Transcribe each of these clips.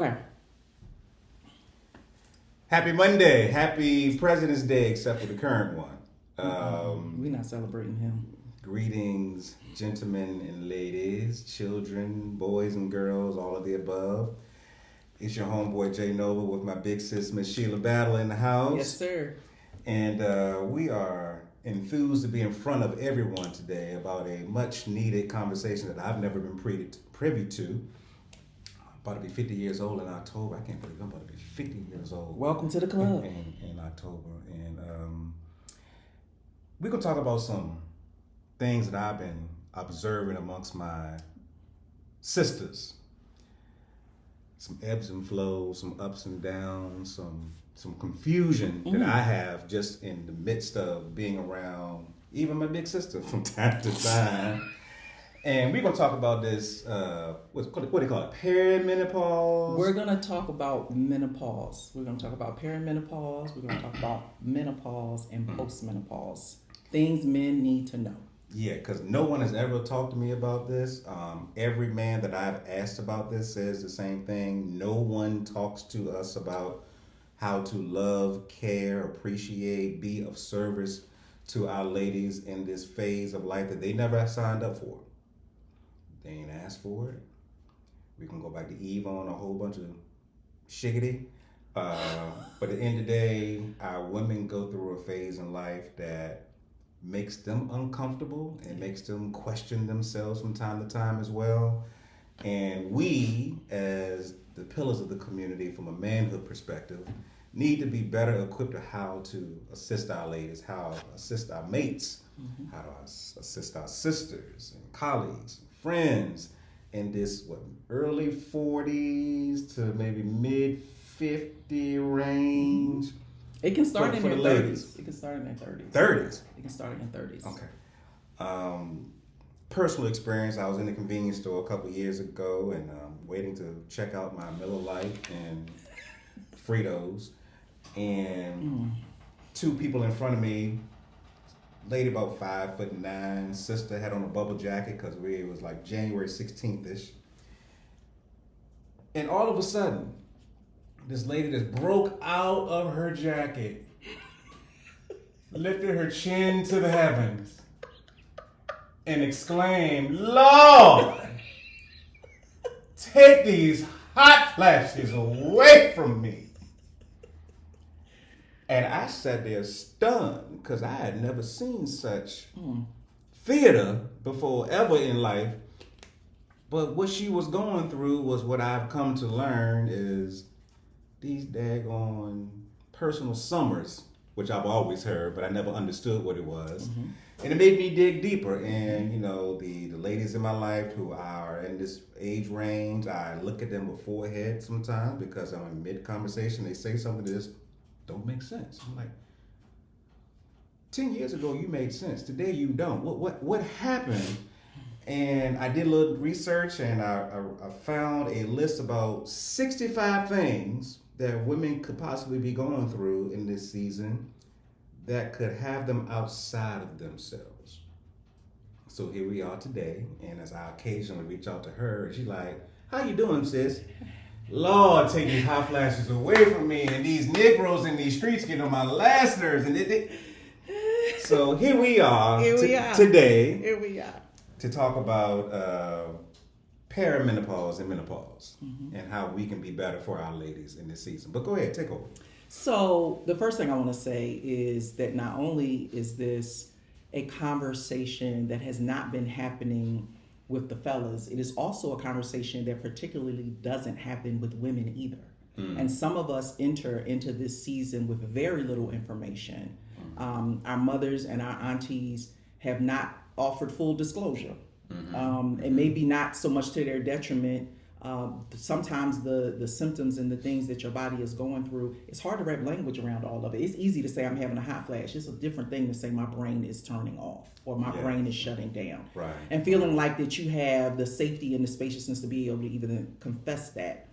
Okay. Happy Monday. Happy President's Day, except for the current one. We're not celebrating him. Greetings, gentlemen and ladies, children, boys and girls, all of the above. It's your homeboy Jay Nova with my big sis, Miss Sheila Battle in the house. Yes, sir. And we are enthused to be in front of everyone today about a much needed conversation that I've never been privy to. About to be 50 years old in October. I can't believe I'm about to be 50 years old. Welcome to the club. In October. And we're going to talk about some things that I've been observing amongst my sisters. Some ebbs and flows, some ups and downs, some confusion that I have just in the midst of being around even my big sister from time to time. And we're going to talk about this, what do you call it, perimenopause? We're going to talk about menopause. We're going to talk about perimenopause. We're going to talk about menopause and postmenopause. Things men need to know. Yeah, because no one has ever talked to me about this. Every man that I've asked about this says the same thing. No one talks to us about how to love, care, appreciate, be of service to our ladies in this phase of life that they never signed up for. They ain't asked for it. We can go back to Eve on a whole bunch of shiggity. But at the end of the day, our women go through a phase in life that makes them uncomfortable and makes them question themselves from time to time as well. And we, as the pillars of the community from a manhood perspective, need to be better equipped to how to assist our ladies, how to assist our mates, how to assist our sisters and colleagues, friends in this early 40s to maybe mid 50 range. It can start in for their the 30s. ladies. It can start in their 30s. 30s. It can start in their 30s. Okay. Personal experience, I was in a convenience store a couple of years ago and waiting to check out my Miller Lite and Fritos, and two people in front of me, lady about 5'9", sister had on a bubble jacket because it was like January 16th-ish. And all of a sudden, this lady just broke out of her jacket, lifted her chin to the heavens, and exclaimed, "Lord, take these hot flashes away from me." And I sat there stunned because I had never seen such theater before ever in life. But what she was going through was what I've come to learn is these daggone personal summers, which I've always heard, but I never understood what it was. And it made me dig deeper. And, the ladies in my life who are in this age range, I look at them beforehand sometimes because I'm in mid-conversation. They say something that just don't make sense. I'm like, 10 years ago you made sense. Today you don't. What happened? And I did a little research and I found a list about 65 things that women could possibly be going through in this season that could have them outside of themselves. So here we are today, and as I occasionally reach out to her, she's like, "How you doing, sis? Lord, take these hot flashes away from me, and these Negroes in these streets get on my last nerves." And so here we are today. Here we are. To talk about perimenopause and menopause and how we can be better for our ladies in this season. But go ahead, take over. So the first thing I want to say is that not only is this a conversation that has not been happening with the fellas, it is also a conversation that particularly doesn't happen with women either. And some of us enter into this season with very little information. Our mothers and our aunties have not offered full disclosure. And maybe not so much to their detriment. Sometimes the symptoms and the things that your body is going through, it's hard to wrap language around all of it. It's easy to say I'm having a hot flash. It's a different thing to say my brain is turning off or my brain is shutting down. Right. And feeling like that you have the safety and the spaciousness to be able to even confess that.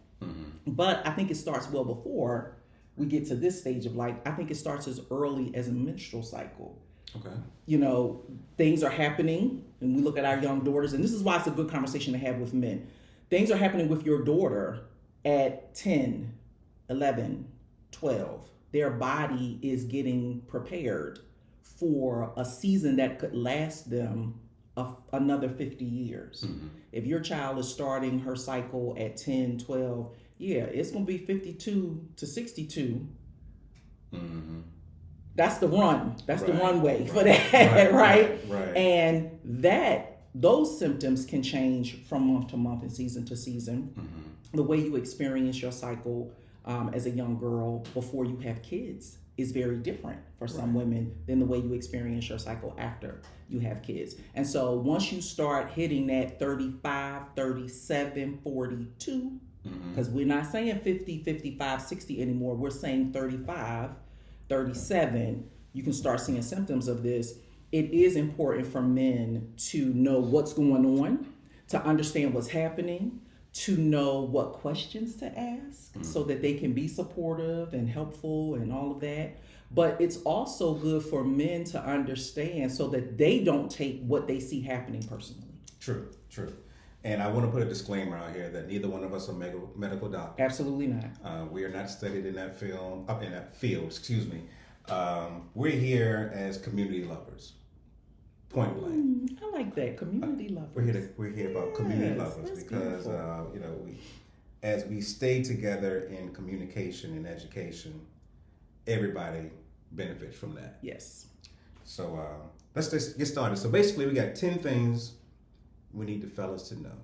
But I think it starts well before we get to this stage of life. I think it starts as early as a menstrual cycle. Okay. Things are happening, and we look at our young daughters, and this is why it's a good conversation to have with men. Things are happening with your daughter at 10, 11, 12, their body is getting prepared for a season that could last them another 50 years. Mm-hmm. If your child is starting her cycle at 10, 12, yeah, it's going to be 52 to 62. Mm-hmm. That's the run. That's the runway for that, right? And those symptoms can change from month to month and season to season. Mm-hmm. The way you experience your cycle as a young girl before you have kids is very different for some women than the way you experience your cycle after you have kids. And so once you start hitting that 35, 37, 42, because we're not saying 50, 55, 60 anymore, we're saying 35, 37, you can start seeing symptoms of this. It is important for men to know what's going on, to understand what's happening, to know what questions to ask so that they can be supportive and helpful and all of that. But it's also good for men to understand so that they don't take what they see happening personally. True. And I want to put a disclaimer out here that neither one of us are medical doctors. Absolutely not. We are not studied in that field. We're here as community lovers. Point blank. I like that, community lovers. We're here about community lovers because as we stay together in communication and education, everybody benefits from that. Yes. So let's just get started. So basically, we got 10 things we need the fellas to know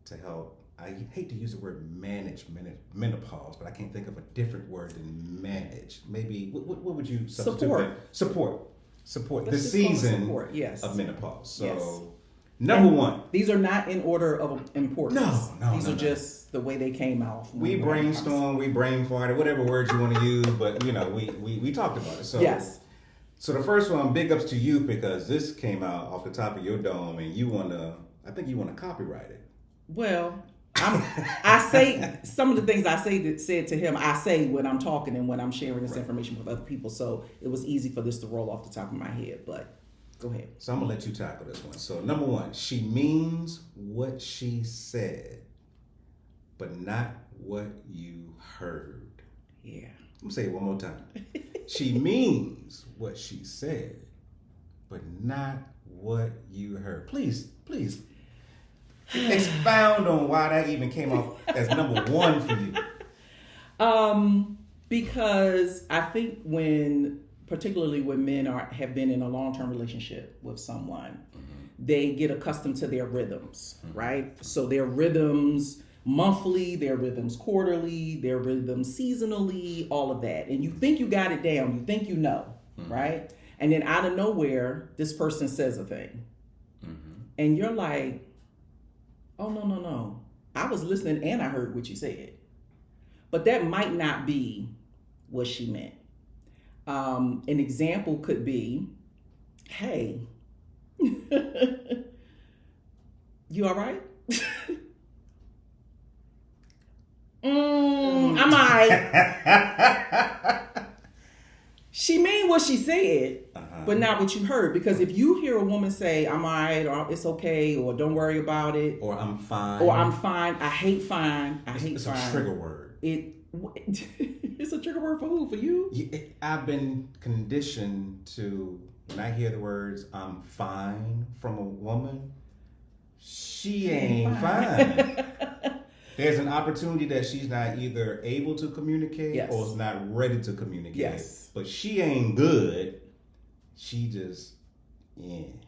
to help. I hate to use the word manage menopause, but I can't think of a different word than manage. Maybe what would you substitute? Support the season of menopause. So number one. These are not in order of importance. No. These are just the way they came out. We brainstorm, we brain farted, whatever words you want to use, but we talked about it. So yes. So the first one, big ups to you because this came out off the top of your dome, and I think you want to copyright it. Well, I say some of the things I said to him. I say when I'm talking and when I'm sharing this information with other people. So it was easy for this to roll off the top of my head. But go ahead. So I'm gonna let you tackle this one. So number one, she means what she said, but not what you heard. Yeah. I'm gonna say it one more time. She means what she said, but not what you heard. Please expound on why that even came up as number one for you. Because I think particularly when men have been in a long-term relationship with someone, they get accustomed to their rhythms, right? So their rhythms monthly, their rhythms quarterly, their rhythms seasonally, all of that. And you think you got it down, you think you know, right? And then out of nowhere, this person says a thing. And you're like, oh, no. I was listening and I heard what you said. But that might not be what she meant. An example could be, hey, you all right? I'm all right. She mean what she said, but not what you heard. Because if you hear a woman say, I'm all right, or it's okay, or don't worry about it. Or I'm fine. I hate fine. It's a trigger word. It's a trigger word for who? For you? I've been conditioned to, when I hear the words, I'm fine from a woman, she ain't fine. There's an opportunity that she's not either able to communicate or is not ready to communicate. Yes. But she ain't good. She just,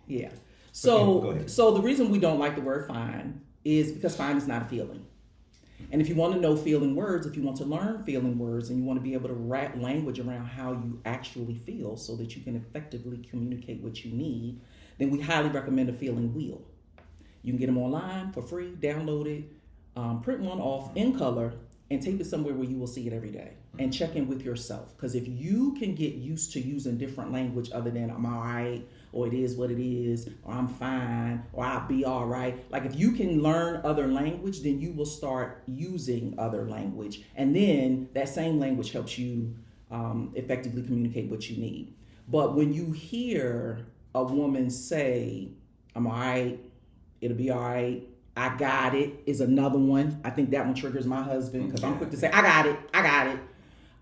Yeah. So the reason we don't like the word fine is because fine is not a feeling. And if you want to know feeling words, if you want to learn feeling words, and you want to be able to wrap language around how you actually feel so that you can effectively communicate what you need, then we highly recommend a feeling wheel. You can get them online for free, download it, print one off in color, and tape it somewhere where you will see it every day. And check in with yourself. Because if you can get used to using different language other than I'm all right, or it is what it is, or I'm fine, or I'll be all right. Like if you can learn other language, then you will start using other language. And then that same language helps you effectively communicate what you need. But when you hear a woman say, I'm all right, it'll be all right, I got it is another one. I think that one triggers my husband because I'm quick to say, I got it.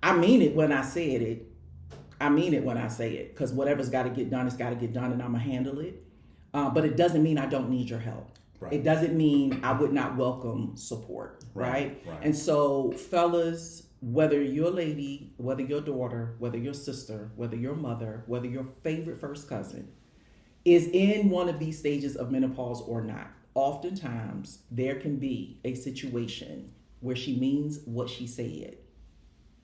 I mean it when I said it. I mean it when I say it because whatever's got to get done, it's got to get done and I'm going to handle it. But it doesn't mean I don't need your help. Right. It doesn't mean I would not welcome support, right? And so, fellas, whether your lady, whether your daughter, whether your sister, whether your mother, whether your favorite first cousin is in one of these stages of menopause or not, oftentimes there can be a situation where she means what she said,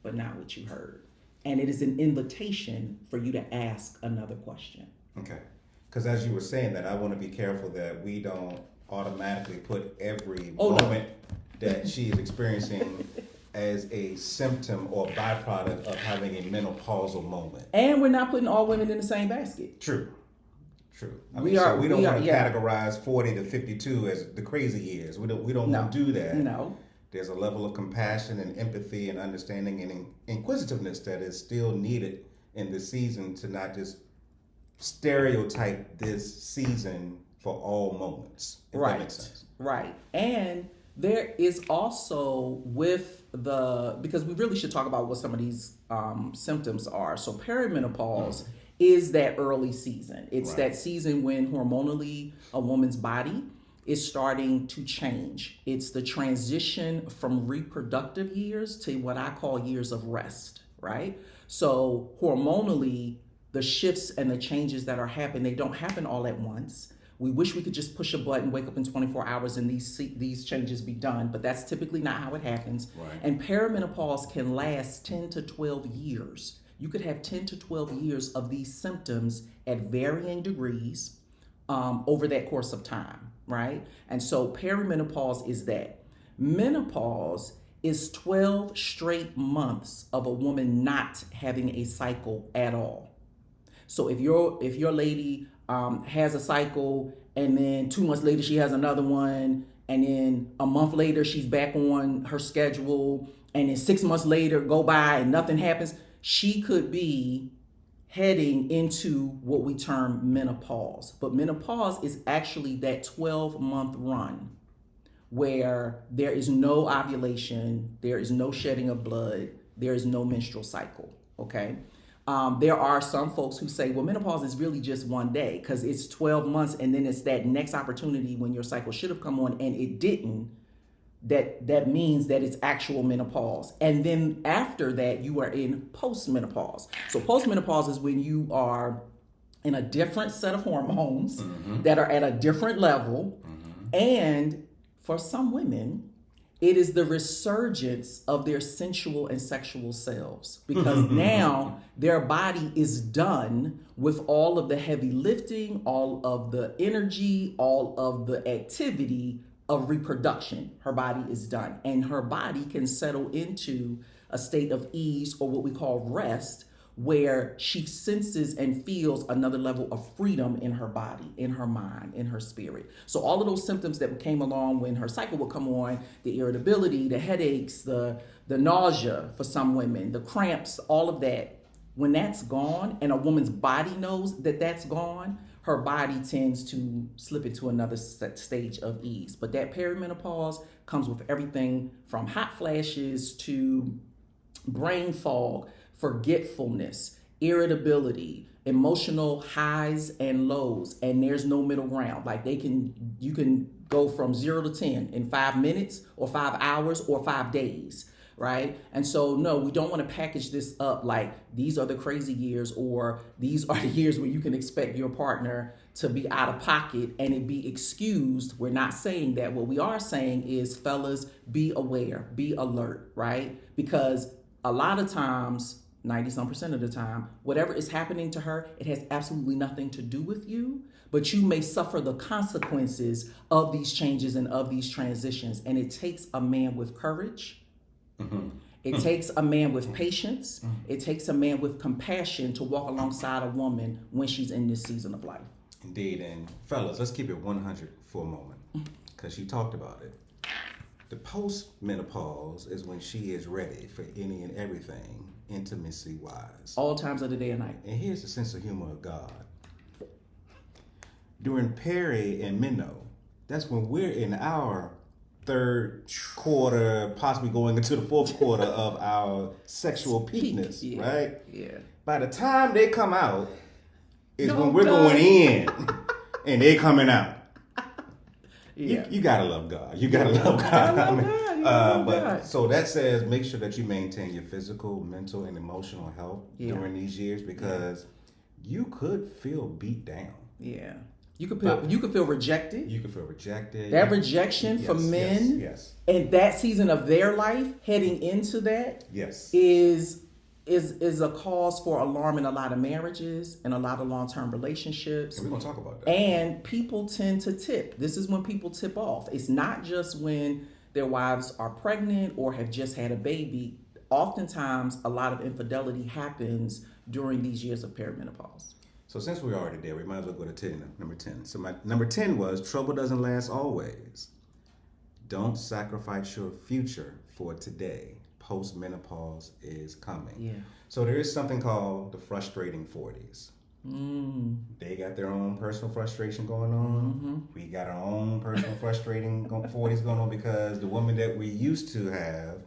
but not what you heard. And it is an invitation for you to ask another question. Okay. Because as you were saying that, I want to be careful that we don't automatically put every moment that she is experiencing as a symptom or byproduct of having a menopausal moment. And we're not putting all women in the same basket. True. We don't want to categorize 40 to 52 as the crazy years. We don't want to do that. No. There's a level of compassion and empathy and understanding and inquisitiveness that is still needed in this season to not just stereotype this season for all moments. If that makes sense. Right. And there is also because we really should talk about what some of these symptoms are. So perimenopause is that early season. It's that season when hormonally a woman's body is starting to change. It's the transition from reproductive years to what I call years of rest, right? So hormonally, the shifts and the changes that are happening, they don't happen all at once. We wish we could just push a button, wake up in 24 hours, and these changes be done, but that's typically not how it happens. Right. And perimenopause can last 10 to 12 years. You could have 10 to 12 years of these symptoms at varying degrees over that course of time, right? And so perimenopause is that. Menopause is 12 straight months of a woman not having a cycle at all. So if your lady has a cycle and then 2 months later she has another one and then a month later she's back on her schedule and then 6 months later go by and nothing happens, she could be heading into what we term menopause. But menopause is actually that 12-month run where there is no ovulation, there is no shedding of blood, there is no menstrual cycle, okay? There are some folks who say, well, menopause is really just one day because it's 12 months and then it's that next opportunity when your cycle should have come on and it didn't. That means that it's actual menopause. And then after that, you are in postmenopause. So postmenopause is when you are in a different set of hormones that are at a different level. And for some women, it is the resurgence of their sensual and sexual selves because now their body is done with all of the heavy lifting, all of the energy, all of the activity of reproduction. Her body is done and her body can settle into a state of ease or what we call rest where she senses and feels another level of freedom in her body, in her mind, in her spirit. So all of those symptoms that came along when her cycle would come on, the irritability, the headaches, the nausea for some women, the cramps, all of that, when that's gone and a woman's body knows that that's gone, her body tends to slip into another stage of ease. But that perimenopause comes with everything from hot flashes to brain fog, forgetfulness, irritability, emotional highs and lows, and there's no middle ground. Like you can go from 0 to 10 in 5 minutes or 5 hours or 5 days, right? And so no, we don't want to package this up like these are the crazy years or these are the years where you can expect your partner to be out of pocket and it be excused. We're not saying that. What we are saying is, fellas, be aware, be alert, right? Because a lot of times, 90-some% of the time, whatever is happening to her, it has absolutely nothing to do with you, but you may suffer the consequences of these changes and of these transitions. And it takes a man with courage. It takes a man with patience. It takes a man with compassion to walk alongside a woman when she's in this season of life. Indeed. And fellas, let's keep it 100 for a moment because she talked about it. The post-menopause is when she is ready for any and everything, intimacy-wise. All times of the day and night. And here's the sense of humor of God. During peri and meno, that's when we're in our third quarter, possibly going into the fourth quarter of our sexual peakness, right? Yeah. By the time they come out, is No, when we're God. going in, and they coming out. Yeah. You gotta love God. You gotta love God. I love God. But so that says, make sure that you maintain your physical, mental, and emotional health during these years, because you could feel beat down. Yeah. You could feel rejected. You could feel rejected. That rejection for men, and that season of their life heading into that, is a cause for alarm in a lot of marriages and a lot of long-term relationships. And we're gonna talk about that. And people tend to tip. This is when people tip off. It's not just when their wives are pregnant or have just had a baby. Oftentimes, a lot of infidelity happens during these years of perimenopause. So since we're already there, we might as well go to number 10. So my number 10 was, trouble doesn't last always. Don't sacrifice your future for today. Post-menopause is coming. Yeah. So there is something called the frustrating 40s. They got their own personal frustration going on. We got our own personal frustrating 40s going on, because the woman that we used to have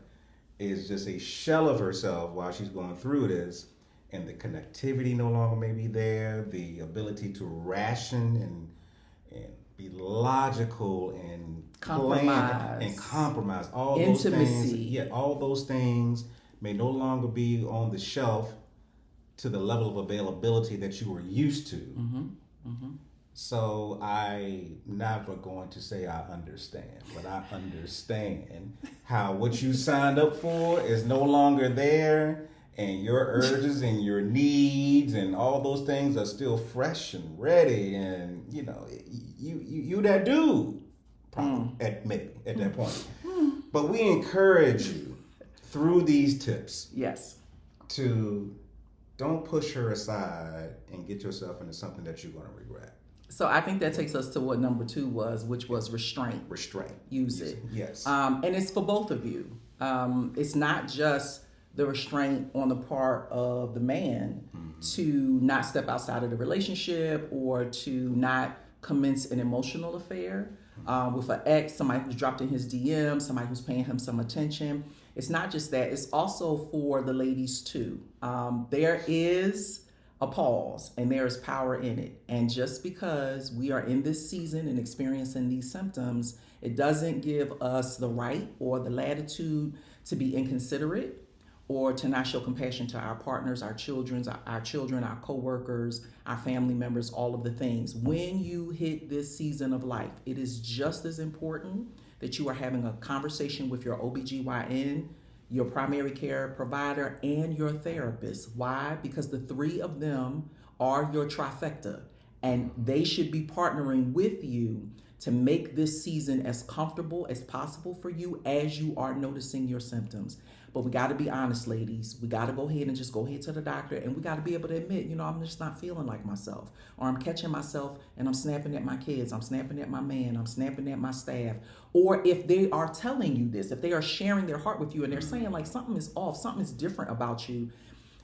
is just a shell of herself while she's going through this. And the connectivity no longer may be there. The ability to ration and be logical and compromise. All intimacy. Those things. Yeah, all those things may no longer be on the shelf to the level of availability that you were used to. So I'm never going to say I understand, but I understand how what you signed up for is no longer there. And your urges and your needs and all those things are still fresh and ready, and you that dude probably at that point. But we encourage you through these tips, to don't push her aside and get yourself into something that you're going to regret. So I think that takes us to what number 2 was, which was restraint. Use it. Yes. And it's for both of you. It's not just the restraint on the part of the man to not step outside of the relationship or to not commence an emotional affair with an ex, somebody who's dropped in his DM, somebody who's paying him some attention. It's not just that. It's also for the ladies too. There is a pause and there is power in it. And just because we are in this season and experiencing these symptoms, it doesn't give us the right or the latitude to be inconsiderate or to not show compassion to our partners, our children, our co-workers, our family members, all of the things. When you hit this season of life, it is just as important that you are having a conversation with your OBGYN, your primary care provider, and your therapist. Why? Because the three of them are your trifecta, and they should be partnering with you to make this season as comfortable as possible for you as you are noticing your symptoms. But we got to be honest, ladies. We got to go ahead and just go ahead to the doctor, and we got to be able to admit, I'm just not feeling like myself, or I'm catching myself and I'm snapping at my kids, I'm snapping at my man, I'm snapping at my staff. Or if they are telling you this, if they are sharing their heart with you and they're saying like something is off, something is different about you,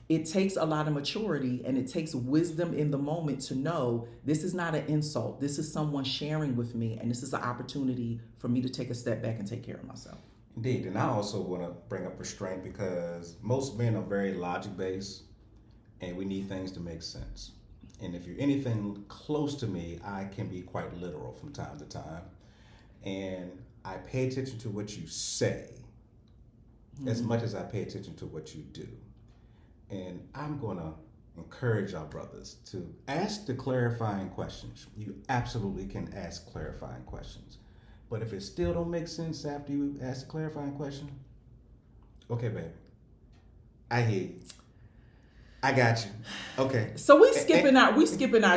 it takes a lot of maturity and it takes wisdom in the moment to know this is not an insult. This is someone sharing with me, and this is an opportunity for me to take a step back and take care of myself. Indeed, and I also want to bring up restraint because most men are very logic-based, and we need things to make sense. And if you're anything close to me, I can be quite literal from time to time. And I pay attention to what you say as much as I pay attention to what you do. And I'm going to encourage our brothers to ask the clarifying questions. You absolutely can ask clarifying questions. But if it still don't make sense after you ask the clarifying question, okay, baby, I hear you. I got you. Okay. So we skipping our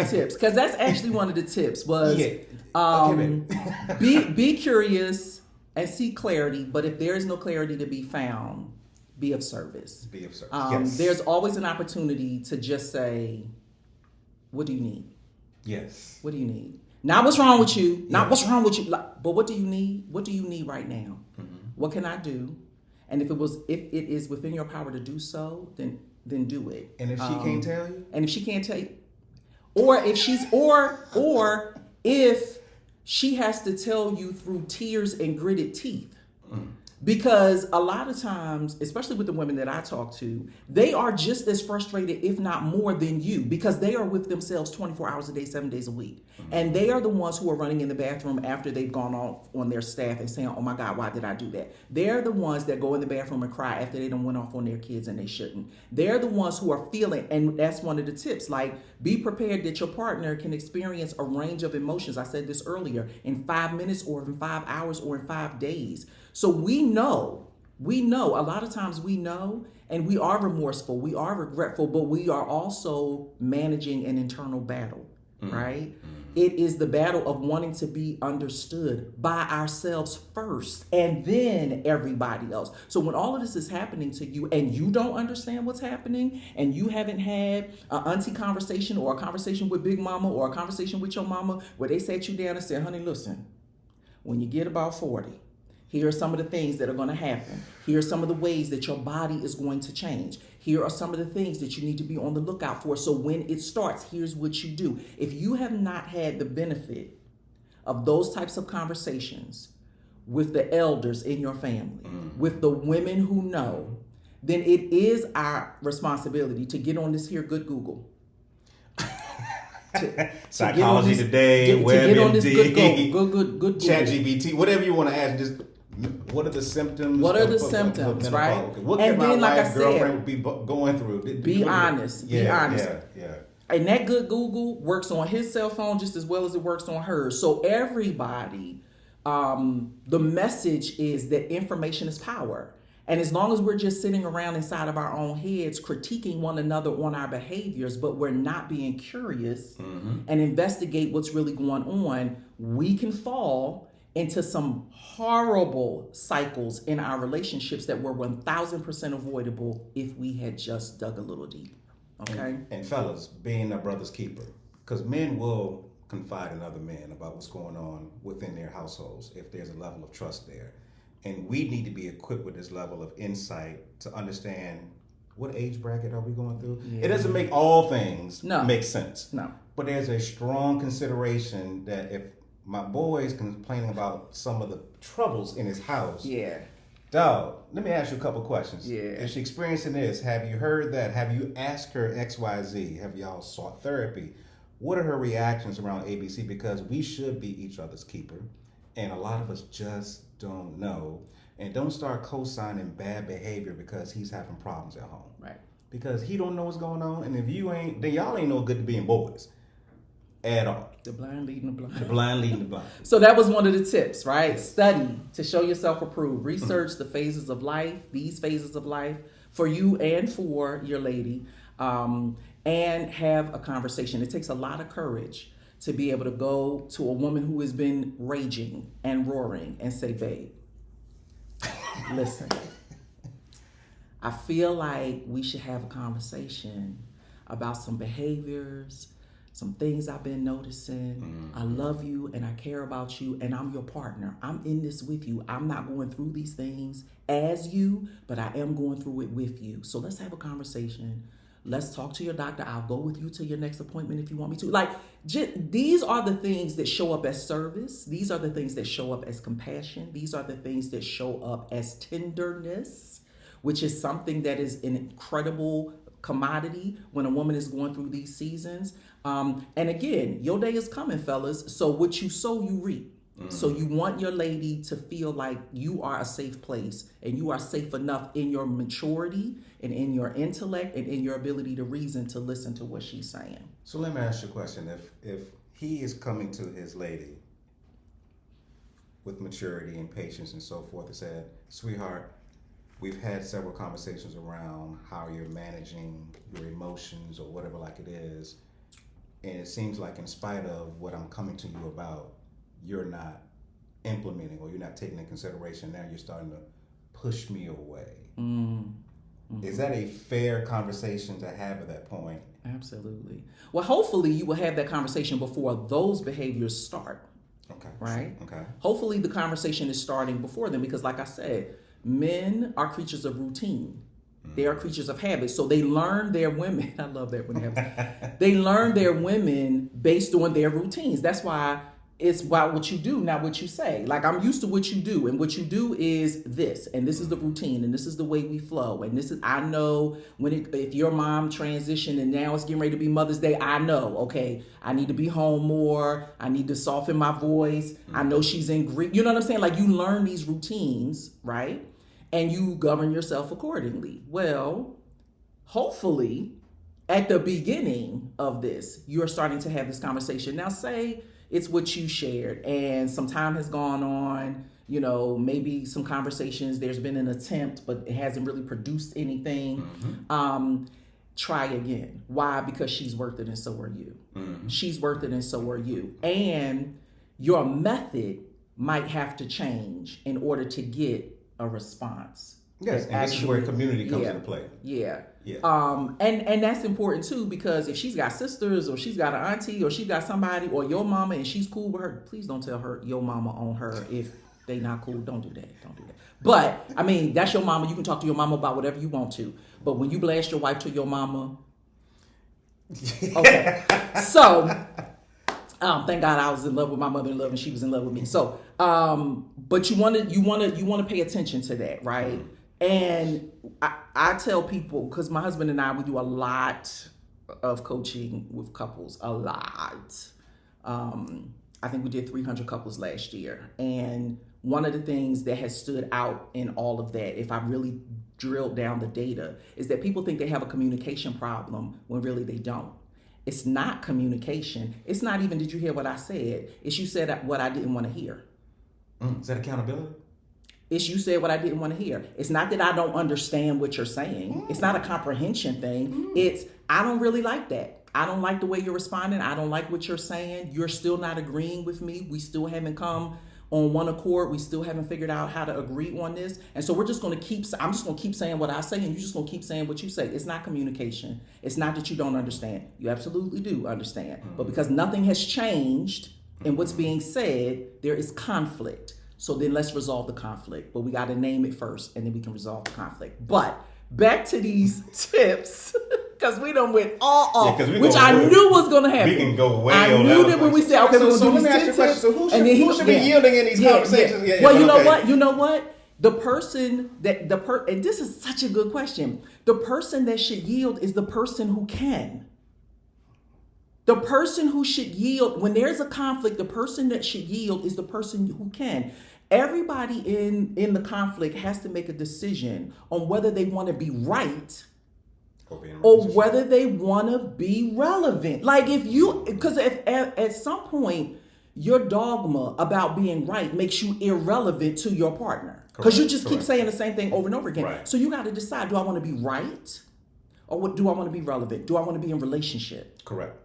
tips, because that's actually one of the tips was be curious and seek clarity. But if there is no clarity to be found, be of service. Be of service. Yes. There's always an opportunity to just say, "What do you need?" Yes. What do you need? Not what's wrong with you. Not what's wrong with you. But what do you need? What do you need right now? Mm-hmm. What can I do? And if it is within your power to do so, then do it. And if she can't tell you? And if she can't tell you, or if she's or if she has to tell you through tears and gritted teeth. Because a lot of times, especially with the women that I talk to, they are just as frustrated, if not more, than you, because they are with themselves 24 hours a day, 7 days a week. And they are the ones who are running in the bathroom after they've gone off on their staff and saying, oh my God, why did I do that? They're the ones that go in the bathroom and cry after they done went off on their kids and they shouldn't. They're the ones who are feeling, and that's one of the tips, like be prepared that your partner can experience a range of emotions. I said this earlier, in 5 minutes or in 5 hours or in 5 days. So we know, a lot of times we know, and we are remorseful, we are regretful, but we are also managing an internal battle, right? It is the battle of wanting to be understood by ourselves first and then everybody else. So when all of this is happening to you and you don't understand what's happening and you haven't had an auntie conversation or a conversation with Big Mama or a conversation with your mama where they sat you down and said, honey, listen, when you get about 40, here are some of the things that are going to happen. Here are some of the ways that your body is going to change. Here are some of the things that you need to be on the lookout for. So when it starts, here's what you do. If you have not had the benefit of those types of conversations with the elders in your family, with the women who know, then it is our responsibility to get on this here good Google. Psychology Today, to get on this WebMD, good ChatGPT, whatever you want to ask. Just what are the symptoms? What are the symptoms, right? What and can then, my like wife, I girlfriend said, be going through? Be honest. Be honest. Yeah. And that good Google works on his cell phone just as well as it works on hers. So everybody, the message is that information is power. And as long as we're just sitting around inside of our own heads critiquing one another on our behaviors, but we're not being curious and investigate what's really going on, we can fall into some horrible cycles in our relationships that were 1,000% avoidable if we had just dug a little deeper. Okay? And fellas, being a brother's keeper, because men will confide in other men about what's going on within their households if there's a level of trust there. And we need to be equipped with this level of insight to understand what age bracket are we going through. Yeah. It doesn't make all things make sense. No. But there's a strong consideration that if my boy is complaining about some of the troubles in his house, dog, let me ask you a couple questions. Is she experiencing this? Have you heard that? Have you asked her XYZ? Have y'all sought therapy? What are her reactions around ABC? Because we should be each other's keeper. And a lot of us just don't know. And don't start co-signing bad behavior because he's having problems at home. Right. Because he don't know what's going on. And if you ain't, then y'all ain't no good to being boys. At all. The blind leading the blind. The blind leading the blind. So that was one of the tips, right? Study to show yourself approved. Research the phases of life, these phases of life, for you and for your lady. And have a conversation. It takes a lot of courage to be able to go to a woman who has been raging and roaring and say, babe, listen, I feel like we should have a conversation about some behaviors, some things I've been noticing. I love you and I care about you and I'm your partner. I'm in this with you. I'm not going through these things as you, but I am going through it with you. So let's have a conversation. Let's talk to your doctor. I'll go with you to your next appointment if you want me to. Like, these are the things that show up as service. These are the things that show up as compassion. These are the things that show up as tenderness, which is something that is an incredible commodity when a woman is going through these seasons. And again, your day is coming, fellas. So what you sow, you reap. So you want your lady to feel like you are a safe place and you are safe enough in your maturity and in your intellect and in your ability to reason to listen to what she's saying. So let me ask you a question. If he is coming to his lady with maturity and patience and so forth and said, sweetheart, we've had several conversations around how you're managing your emotions or whatever like it is. And it seems like in spite of what I'm coming to you about, you're not implementing or you're not taking into consideration. Now you're starting to push me away. Is that a fair conversation to have at that point? Absolutely. Well, hopefully you will have that conversation before those behaviors start. Okay. Right? Okay. Hopefully the conversation is starting before then because like I said, men are creatures of routine. They are creatures of habit. So they learn their women. I love that when it happens. They learn their women based on their routines. That's why it's about what you do, not what you say. Like, I'm used to what you do, and what you do is this, and this is the routine, and this is the way we flow, and this is, I know if your mom transitioned and now it's getting ready to be Mother's Day, I know, okay, I need to be home more, I need to soften my voice, I know she's in grief, you know what I'm saying? Like, you learn these routines, right? And you govern yourself accordingly. Well, hopefully, at the beginning of this, you're starting to have this conversation. Now, say it's what you shared and some time has gone on, maybe some conversations, there's been an attempt, but it hasn't really produced anything. Try again. Why? Because she's worth it and so are you. She's worth it and so are you. And your method might have to change in order to get a response. Yes, and this is where community comes into play. Yeah. And that's important too, because if she's got sisters or she's got an auntie or she got somebody or your mama and she's cool with her, please don't tell her your mama on her if they not cool. Don't do that. But I mean, that's your mama. You can talk to your mama about whatever you want to. But when you blast your wife to your mama, okay. So thank God I was in love with my mother-in-law and she was in love with me. So but you want to pay attention to that, right? And I tell people, because my husband and I, we do a lot of coaching with couples, a lot. I think we did 300 couples last year. And one of the things that has stood out in all of that, if I really drilled down the data, is that people think they have a communication problem when really they don't. It's not communication. It's not even, did you hear what I said? It's you said what I didn't want to hear. Is that accountability? It's you said what I didn't want to hear. It's not that I don't understand what you're saying. It's not a comprehension thing. It's, I don't really like that. I don't like the way you're responding. I don't like what you're saying. You're still not agreeing with me. We still haven't come on one accord. We still haven't figured out how to agree on this. And so I'm just going to keep saying what I say, and you're just going to keep saying what you say. It's not communication. It's not that you don't understand. You absolutely do understand. But because nothing has changed in what's being said, there is conflict. So then let's resolve the conflict. But we got to name it first, and then we can resolve the conflict. But back to these tips, because we done went all off, which I knew was going to happen. We can go way I on knew that that when we said, okay, we're going to do these 10 tips. So who should be yielding in these conversations? Yeah. Well, you know what? The person and this is such a good question. The person that should yield is the person who can. The person who should yield, when there's a conflict, the person that should yield is the person who can. Everybody in the conflict has to make a decision on whether they want to be right or whether they want to be relevant. Like because at some point, your dogma about being right makes you irrelevant to your partner. Because you just keep saying the same thing over and over again. Right. So you got to decide, do I want to be right? Or do I want to be relevant? Do I want to be in relationship? Correct.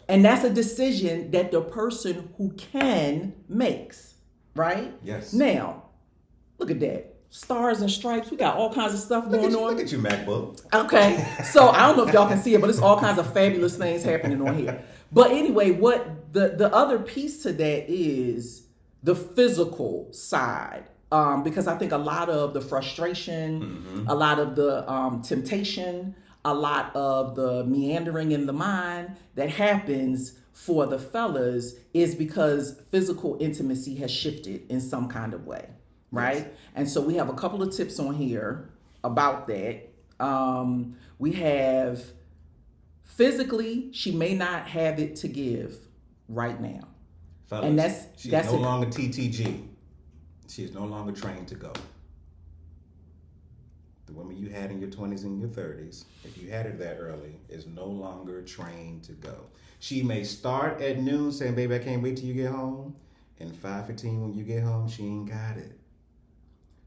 And that's a decision that the person who can makes, right? Yes. Now, look at that. Stars and stripes. We got all kinds of stuff going on. Look at you, MacBook. Okay. So I don't know if y'all can see it, but it's all kinds of fabulous things happening on here. But anyway, what the other piece to that is the physical side. Because I think a lot of the frustration, a lot of the temptation, a lot of the meandering in the mind that happens for the fellas is because physical intimacy has shifted in some kind of way, right? Yes. And so we have a couple of tips on here about that. We have physically, she may not have it to give right now. Fellas, and she's no longer TTG. She is no longer trained to go. The woman you had in your 20s and your 30s, if you had her that early, is no longer trained to go. She may start at noon saying, baby, I can't wait till you get home. And 5:15 when you get home, she ain't got it.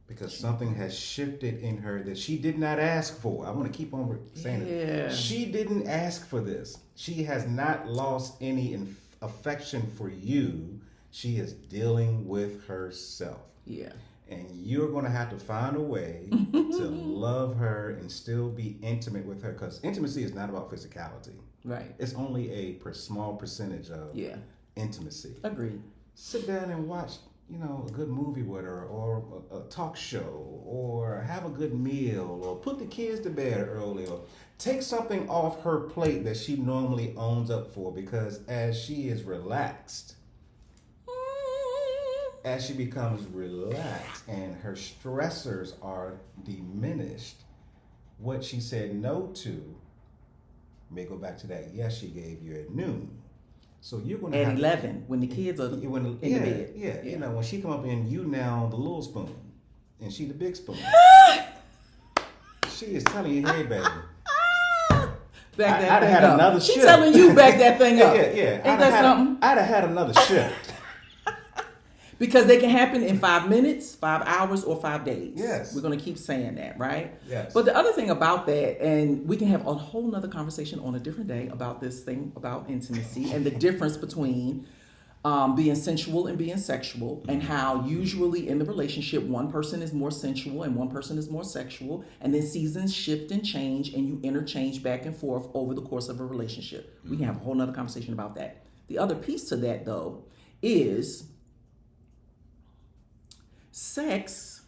Because something has shifted in her that she did not ask for. I want to keep on saying it. She didn't ask for this. She has not lost any affection for you. She is dealing with herself. Yeah. And you're going to have to find a way to love her and still be intimate with her, because intimacy is not about physicality. Right. It's only a small percentage of intimacy. Agreed. Sit down and watch, a good movie with her, or a talk show, or have a good meal, or put the kids to bed early, or take something off her plate that she normally owns up for, because as she is relaxed, as she becomes relaxed and her stressors are diminished, what she said no to may go back to that yes she gave you at noon. So you're going to At have 11, when the kids are in the bed. Yeah, you know, when she come up and you now the little spoon and she the big spoon. She is telling you, hey, baby. Back that I'd thing have had up. another She's shift. telling you back that thing up. Yeah. Ain't that something? I'd have had another shift. Because they can happen in 5 minutes, 5 hours, or 5 days. Yes. We're going to keep saying that, right? Yes. But the other thing about that, and we can have a whole nother conversation on a different day about this thing about intimacy and the difference between being sensual and being sexual, and how usually in the relationship one person is more sensual and one person is more sexual, and then seasons shift and change and you interchange back and forth over the course of a relationship. We can have a whole nother conversation about that. The other piece to that, though, is sex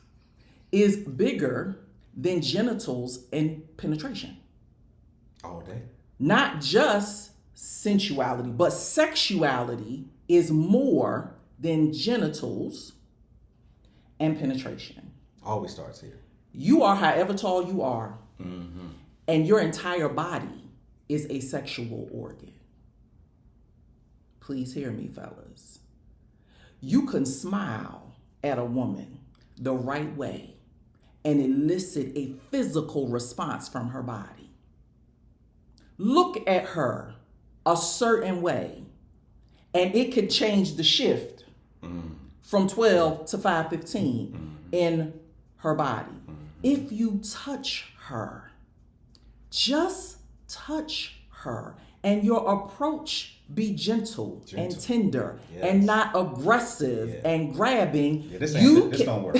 is bigger than genitals and penetration. All day. Not just sensuality, but sexuality is more than genitals and penetration. Always starts here. You are however tall you are, Mm-hmm. and your entire body is a sexual organ. Please hear me, fellas. You can smile at a woman the right way and elicit a physical response from her body. Look at her a certain way, and it could change the shift from 12 to 5:15 in her body. If you touch her, just touch her, and your approach be gentle. And tender, and not aggressive and grabbing. Yeah, this don't work.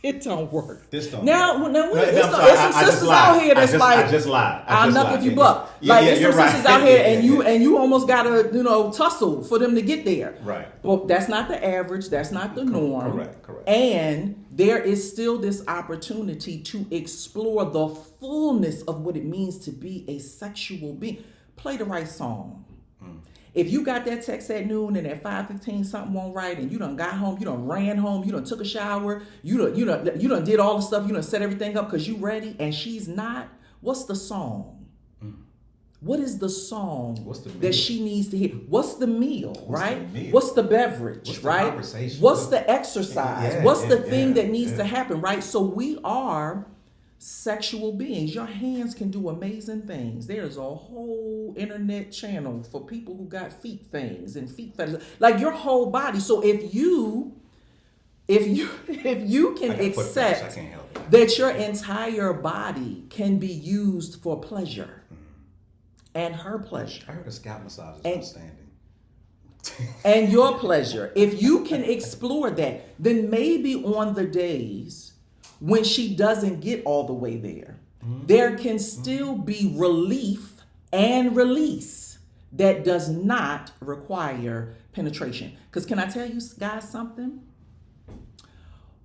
It don't work. This don't now, work. now, There's there's some sisters out here that's I just lied. I'll knuckle you buck. Like there's some sisters out here, and you almost gotta tussle for them to get there. Right. Well, that's not the average. That's not the norm. Correct. And there is still this opportunity to explore the fullness of what it means to be a sexual being. Play the right song. If you got that text at noon and at 5:15 something won't right, and you done got home, you done ran home, you done took a shower, you done did all the stuff, you done set everything up because you ready, and she's not, what's the song? What is the song that she needs to hear? What's the meal, right? What's the beverage, what's the right? conversation? What's the exercise? What's the thing that needs to happen, right? So we are sexual beings. Your hands can do amazing things. There's a whole internet channel for people who got feet things and feet fetishes, like your whole body. So if you can accept that your entire body can be used for pleasure and her pleasure, I heard a scalp massage is outstanding. And your pleasure, if you can explore that, then maybe on the days when she doesn't get all the way there, there can still be relief and release that does not require penetration. Because can I tell you guys something?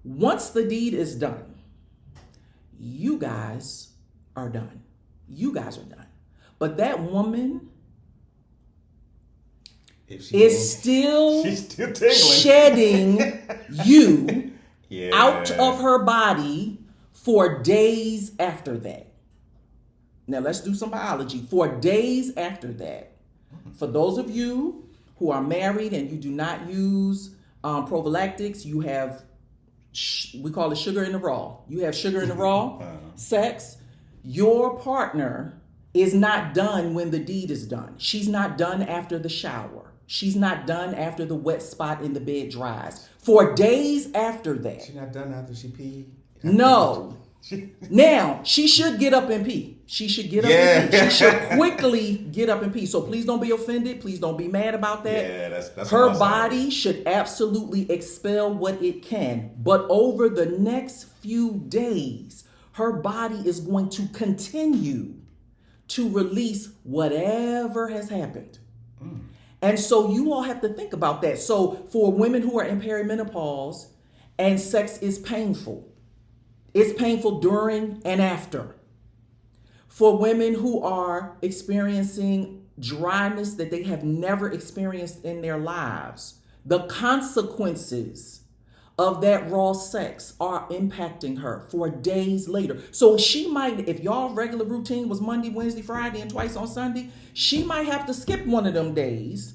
Once the deed is done, you guys are done. You guys are done. But that woman is still shedding you out of her body for days after that. Now let's do some biology. For days after that, for those of you who are married and you do not use prophylactics, you have, we call it sugar in the raw. You have sugar in the raw sex. Your partner is not done when the deed is done. She's not done after the shower. She's not done after the wet spot in the bed dries. For days after that. She's not done after she peed? No. Now, she should get up and pee. She should get up and pee. She should quickly get up and pee. So please don't be offended. Please don't be mad about that. Yeah, that's her body should absolutely expel what it can. But over the next few days, her body is going to continue to release whatever has happened. And so you all have to think about that. So for women who are in perimenopause and sex is painful, it's painful during and after. For women who are experiencing dryness that they have never experienced in their lives, the consequences of that raw sex are impacting her for days later. So she might, if y'all regular routine was Monday, Wednesday, Friday, and twice on Sunday, she might have to skip one of them days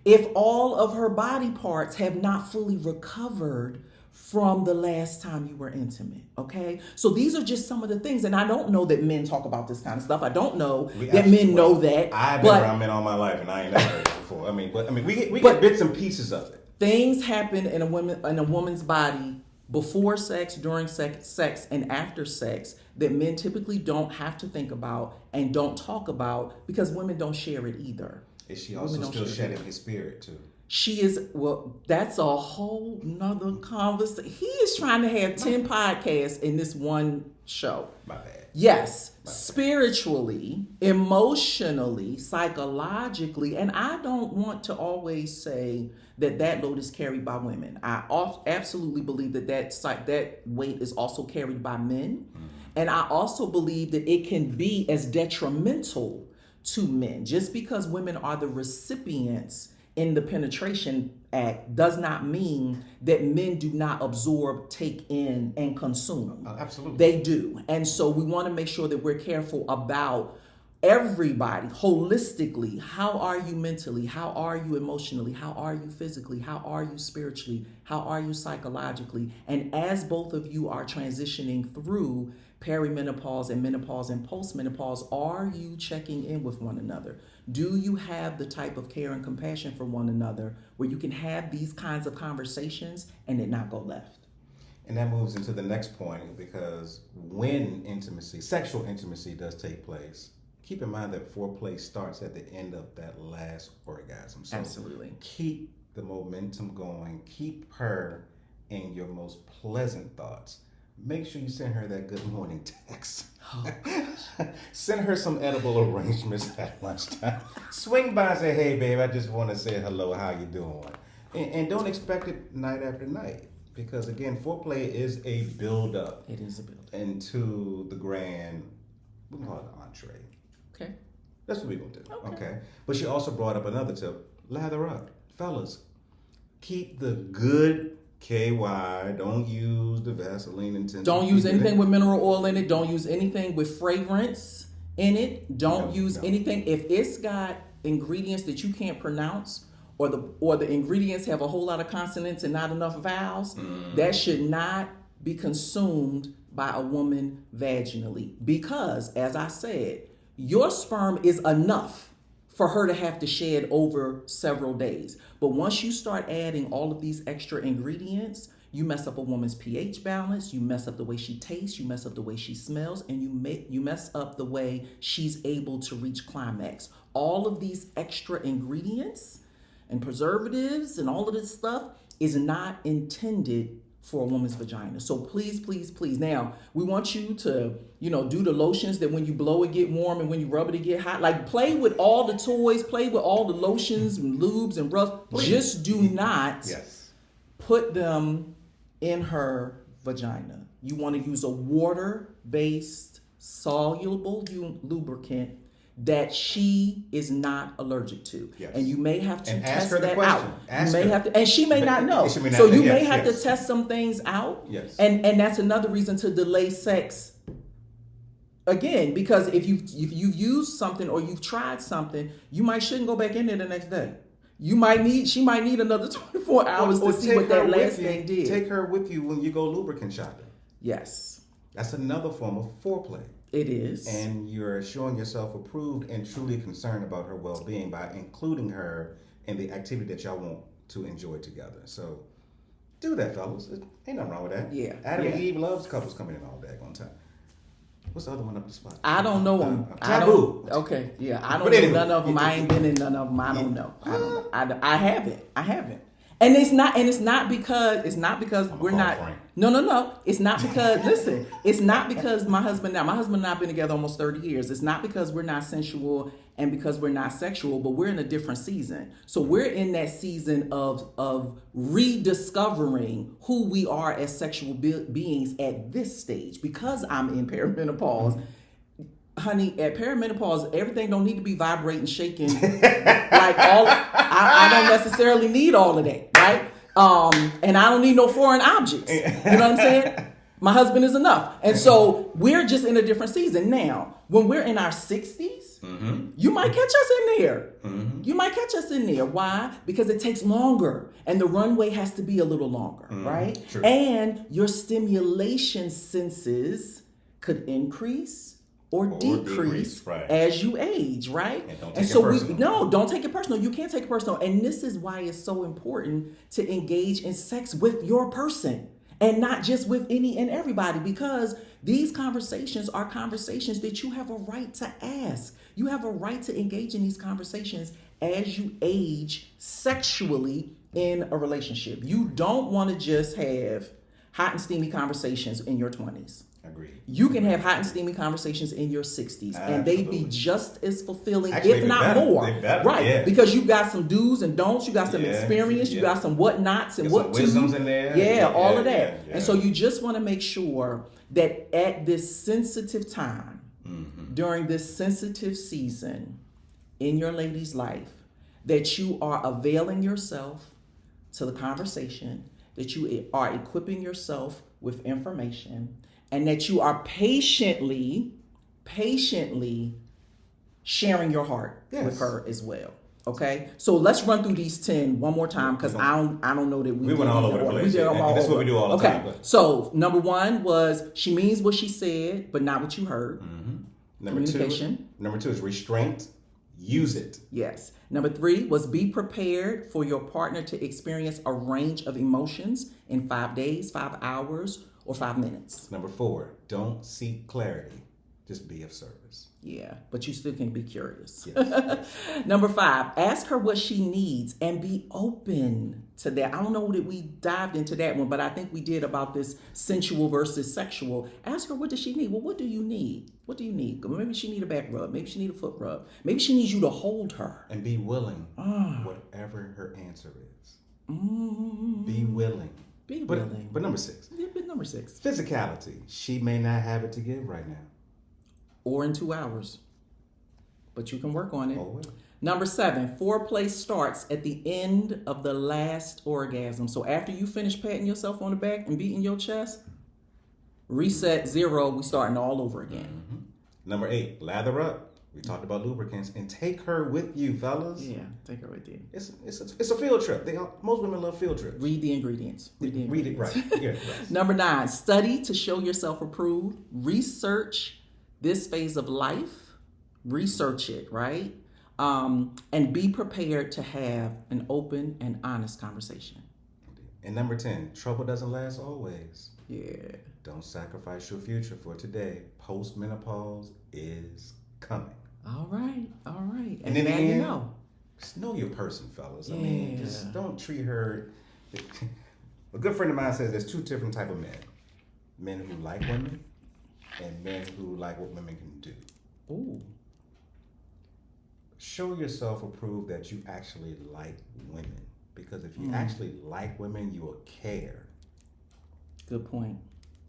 if all of her body parts have not fully recovered from the last time you were intimate. Okay, so these are just some of the things, and I don't know that men talk about this kind of stuff. I don't know that men know that. I've been around men all my life, and I ain't never heard it before. We get bits and pieces of it. Things happen in a woman's body before sex, during sex, and after sex that men typically don't have to think about and don't talk about because women don't share it either. Is she also still shedding his spirit too? She is, well, that's a whole nother conversation. He is trying to have 10 podcasts in this one show. My bad. Yes, spiritually, emotionally, psychologically, and I don't want to always say that load is carried by women. I absolutely believe that weight is also carried by men. Mm-hmm. And I also believe that it can be as detrimental to men. Just because women are the recipients in the penetration act does not mean that men do not absorb, take in, and consume. Absolutely. They do. And so we want to make sure that we're careful about everybody holistically. How are you mentally? How are you emotionally? How are you physically? How are you spiritually? How are you psychologically? And as both of you are transitioning through perimenopause and menopause and postmenopause, are you checking in with one another? Do you have the type of care and compassion for one another where you can have these kinds of conversations and it not go left? And that moves into the next point, because when sexual intimacy does take place, keep in mind that foreplay starts at the end of that last orgasm. So absolutely. Keep the momentum going. Keep her in your most pleasant thoughts. Make sure you send her that good morning text. Oh, send her some edible arrangements at lunchtime. Swing by and say, hey, babe, I just want to say hello. How you doing? And don't expect it night after night. Because, again, foreplay is a build-up. It is a build-up. Into the grand, we can call it an entree. Okay. That's what we're going to do. Okay. But she also brought up another tip. Lather up. Fellas, keep the good KY. Don't use the Vaseline intensity. Don't use anything with mineral oil in it. Don't use anything with fragrance in it. Don't use anything. If it's got ingredients that you can't pronounce, or the ingredients have a whole lot of consonants and not enough vowels, that should not be consumed by a woman vaginally. Because, as I said, your sperm is enough for her to have to shed over several days. But once you start adding all of these extra ingredients, you mess up a woman's pH balance, you mess up the way she tastes, you mess up the way she smells, and you mess up the way she's able to reach climax. All of these extra ingredients and preservatives and all of this stuff is not intended for a woman's vagina. So please, please, please. Now, we want you to, do the lotions that when you blow it get warm and when you rub it get hot. Like, play with all the toys, play with all the lotions and lubes and rubs. Please. Just do not put them in her vagina. You want to use a water-based soluble lubricant that she is not allergic to. Yes. And you may have to test that out. And she may not know. So you may have to test some things out. Yes. And that's another reason to delay sex. Again, because if you've used something or you've tried something, you shouldn't go back in there the next day. She might need another 24 hours to see what that last thing did. Take her with you when you go lubricant shopping. Yes. That's another form of foreplay. It is. And you're showing yourself approved and truly concerned about her well-being by including her in the activity that y'all want to enjoy together. So do that, fellas. Ain't nothing wrong with that. Yeah. Adam and Eve loves couples coming in all day at one time. What's the other one up the spot? I don't know them. Taboo. Okay, yeah. I don't know none of them. I ain't been in none of them. I don't know. I haven't. And it's not because we're not. Frank. No. It's not because, listen, it's not because my husband and I have been together almost 30 years. It's not because we're not sensual and because we're not sexual, but we're in a different season. So we're in that season of rediscovering who we are as sexual beings at this stage. Because I'm in perimenopause, honey, at perimenopause, everything don't need to be vibrating, shaking. I don't necessarily need all of that, right? And I don't need no foreign objects. You know what I'm saying? My husband is enough. And so we're just in a different season. Now, when we're in our 60s, you might catch us in there. You might catch us in there. Why? Because it takes longer. And the runway has to be a little longer, right? True. And your stimulation senses could increase or decrease right, as you age, right? And don't take And it so personal. don't take it personal. You can't take it personal. And this is why it's so important to engage in sex with your person and not just with any and everybody, because these conversations are conversations that you have a right to ask. You have a right to engage in these conversations as you age sexually in a relationship. You don't want to just have hot and steamy conversations in your 20s. Agreed. You can have hot and steamy conversations in your 60s, and they be just as fulfilling, Actually, if not more. They better, right? Yeah. Because you got some do's and don'ts, you got some Yeah, experience, you got some whatnots and Get what some to's. wisdoms in there. Yeah, all of that. Yeah. And so you just want to make sure that at this sensitive time, during this sensitive season in your lady's life, that you are availing yourself to the conversation, that you are equipping yourself with information, and that you are patiently sharing your heart with her as well. Okay, so let's run through these 10 one more time, because I don't know that we went all over the place. We did them all That's over. what we do all the time. Okay, so number 1 was she means what she said, but not what you heard. Communication. Number two is restraint. Use it. Yes. Number 3 was be prepared for your partner to experience a range of emotions in 5 days, 5 hours, or 5 minutes. Number 4, don't seek clarity. Just be of service. Yeah, but you still can be curious. Yes. Number 5, ask her what she needs and be open to that. I don't know that we dived into that one, but I think we did about this sensual versus sexual. Ask her, what does she need? Well, what do you need? What do you need? Maybe she need a back rub. Maybe she need a foot rub. Maybe she needs you to hold her. And be willing, whatever her answer is. Be willing. Be willing. But number 6. Number 6. Physicality. She may not have it to give right now. Or in 2 hours. But you can work on it. Oh, well. Number 7, foreplay starts at the end of the last orgasm. So after you finish patting yourself on the back and beating your chest, reset 0, we starting all over again. Number 8, lather up. We talked about lubricants, and take her with you, fellas. Yeah, take her with you. It's a field trip. Most women love field trips. Read the ingredients. Read it right. Yeah, right. Number 9, study to show yourself approved. Research this phase of life. Research it, right? And be prepared to have an open and honest conversation. And number 10, trouble doesn't last always. Yeah. Don't sacrifice your future for today. Post-menopause is coming. All right. And then now again, you know. Just know your person, fellas. I Yeah. mean, just don't treat her. A good friend of mine says there's 2 different type of men. Men who like women and men who like what women can do. Ooh. Show yourself approved that you actually like women. Because if you actually like women, you will care. Good point.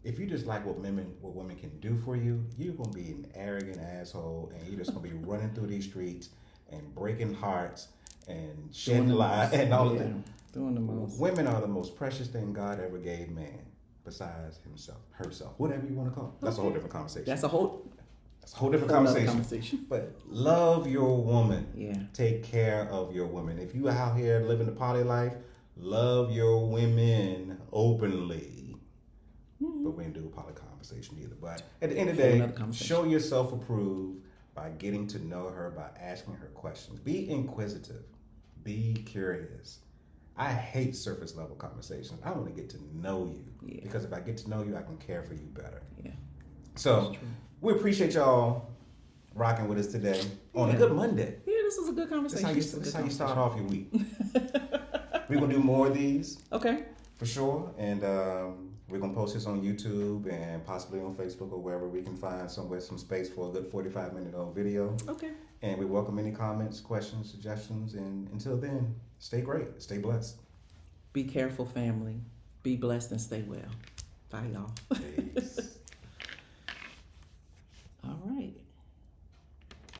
If you just like what women can do for you, you're gonna be an arrogant asshole, and you're just gonna be running through these streets and breaking hearts and shedding lies and all of that. Doing the most. Women are the most precious thing God ever gave man, besides herself, whatever you want to call it. That's a whole different conversation. That's a whole different conversation. But love your woman. Yeah. Take care of your woman. If you out here living the poly life, love your women openly. But we didn't do a poly conversation either. But at the end of the day, show yourself approved by getting to know her, by asking her questions. Be inquisitive. Be curious. I hate surface level conversations. I want to get to know you. Yeah. Because if I get to know you, I can care for you better. Yeah. So we appreciate y'all rocking with us today on a good Monday. Yeah, this is a good conversation. This is how you start off your week. We're going to do more of these. Okay. For sure. And we're going to post this on YouTube and possibly on Facebook or wherever we can find some space for a good 45-minute video. Okay. And we welcome any comments, questions, suggestions. And until then, stay great. Stay blessed. Be careful, family. Be blessed and stay well. Bye, y'all. Peace.